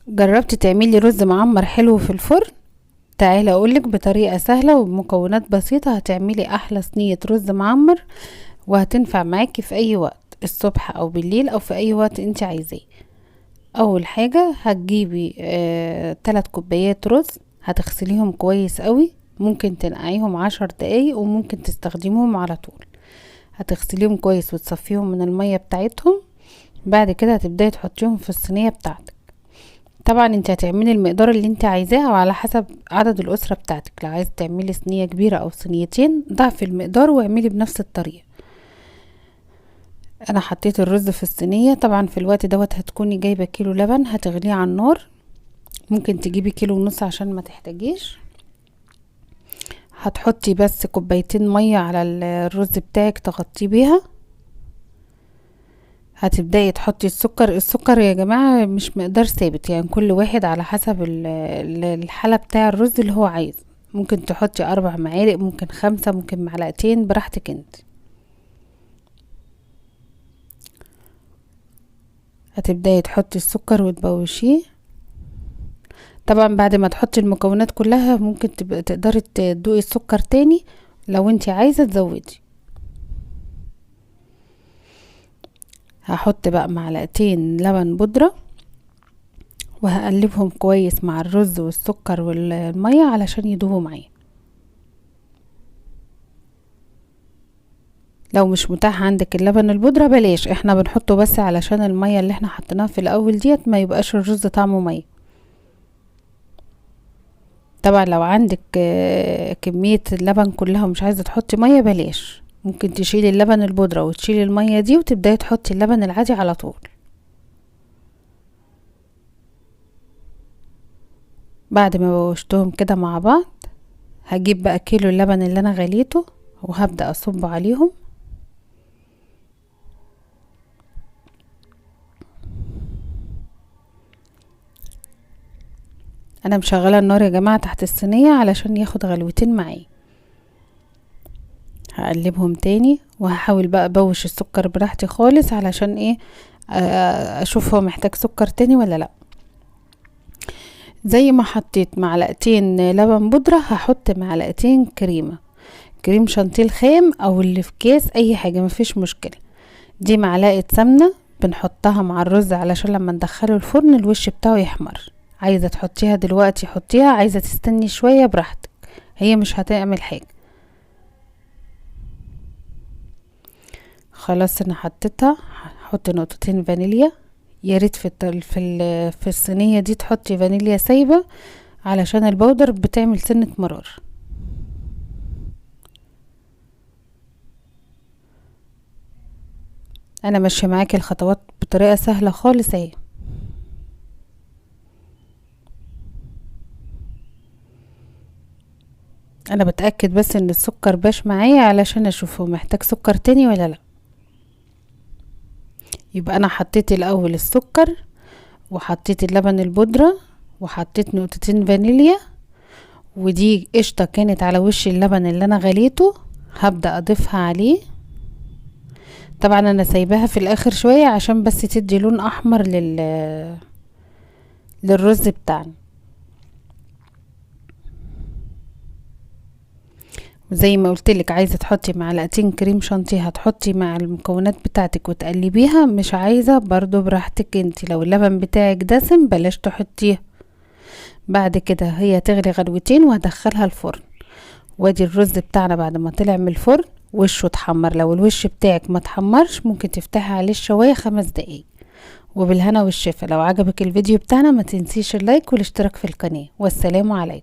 جربتي تعملي رز معمر حلو في الفرن؟ تعالى اقولك بطريقة سهلة وبمكونات بسيطة هتعملي احلى صينية رز معمر، وهتنفع معاكي في اي وقت، الصبح او بالليل او في اي وقت انت عايزاه. اول حاجة هتجيبي 3 كوبايات رز، هتغسليهم كويس قوي، ممكن تنقعيهم 10 دقايق وممكن تستخدميهم على طول. هتغسليهم كويس وتصفيهم من المية بتاعتهم. بعد كده هتبداي تحطيهم في الصينية بتاعتك. طبعا انت هتعملي المقدار اللي انت عايزاه وعلى حسب عدد الاسرة بتاعتك، لو عايزة تعملي صينية كبيرة او صينيتين ضعفي المقدار واعملي بنفس الطريقة. انا حطيت الرز في الصينية. طبعا في الوقت دوت هتكوني جايبة كيلو لبن هتغليه على النار، ممكن تجيبي كيلو ونص عشان ما تحتاجيش. هتحطي بس كوبايتين مية على الرز بتاعك تغطيه بيها. هتبداي تحطي السكر يا جماعة مش مقدار ثابت، يعني كل واحد على حسب الحالة بتاع الرز اللي هو عايز. ممكن تحطي 4 معالق، ممكن 5، ممكن معلقتين، براحتك انت. هتبداي تحطي السكر وتبوشيه. طبعا بعد ما تحطي المكونات كلها ممكن تقدري تدوقي السكر تاني لو انت عايزة تزودي. هحط بقى معلقتين لبن بودرة وهقلبهم كويس مع الرز والسكر والمية علشان يدوبوا معايا. لو مش متاح عندك اللبن البودرة بلاش، احنا بنحطه بس علشان المية اللي احنا حطيناها في الاول ديت ما يبقاش الرز طعمه مية. طبعا لو عندك كمية اللبن كلها ومش عايزة تحطي مية بلاش، ممكن تشيلي اللبن البودرة وتشيلي المية دي وتبداي تحطي اللبن العادي على طول. بعد ما بوشتهم كده مع بعض هجيب بقى كيلو اللبن اللي انا غليته وهبدأ اصب عليهم. انا مشغله النار يا جماعه تحت الصينيه علشان ياخد غلوتين معايا. هقلبهم تاني وهحاول بقى ابوش السكر براحتي خالص علشان ايه، اشوف هو محتاج سكر تاني ولا لا. زي ما حطيت معلقتين لبن بودرة هحط معلقتين كريم شانتيه خام او اللي في كيس، اي حاجه مفيش مشكله. دي معلقه سمنه بنحطها مع الرز علشان لما ندخله الفرن الوش بتاعه يحمر. عايزه تحطيها دلوقتي حطيها، عايزه تستني شويه براحتك، هي مش هتعمل حاجه. خلاص انا حطيتها. هحط نقطتين فانيليا، يا ريت في الصينيه دي تحطي فانيليا سايبه علشان البودر بتعمل سنه مرار. انا ماشيه معاكي الخطوات بطريقه سهله خالص اهي. انا بتاكد بس ان السكر باش معايا علشان اشوفه محتاج سكر تاني ولا لا. يبقى انا حطيت الاول السكر وحطيت اللبن البودرة وحطيت نقطتين فانيليا، ودي قشطة كانت على وش اللبن اللي انا غليته هبدأ اضيفها عليه. طبعا انا سايباها في الاخر شوية عشان بس تدي لون احمر للرز بتاعنا. زي ما قلتلك عايزة تحطي معلقتين كريم شانتيه هتحطي مع المكونات بتاعتك وتقلبيها، مش عايزة برضو براحتك انت. لو اللبن بتاعك دسم بلاش تحطيه. بعد كده هي تغلي غلوتين وهدخلها الفرن. وادي الرز بتاعنا بعد ما طلع من الفرن وشه اتحمر. لو الوش بتاعك ما اتحمرش ممكن تفتحي عليه الشواية 5 دقايق. وبالهنا والشفا. لو عجبك الفيديو بتاعنا ما تنسيش اللايك والاشتراك في القناة، والسلام عليكم.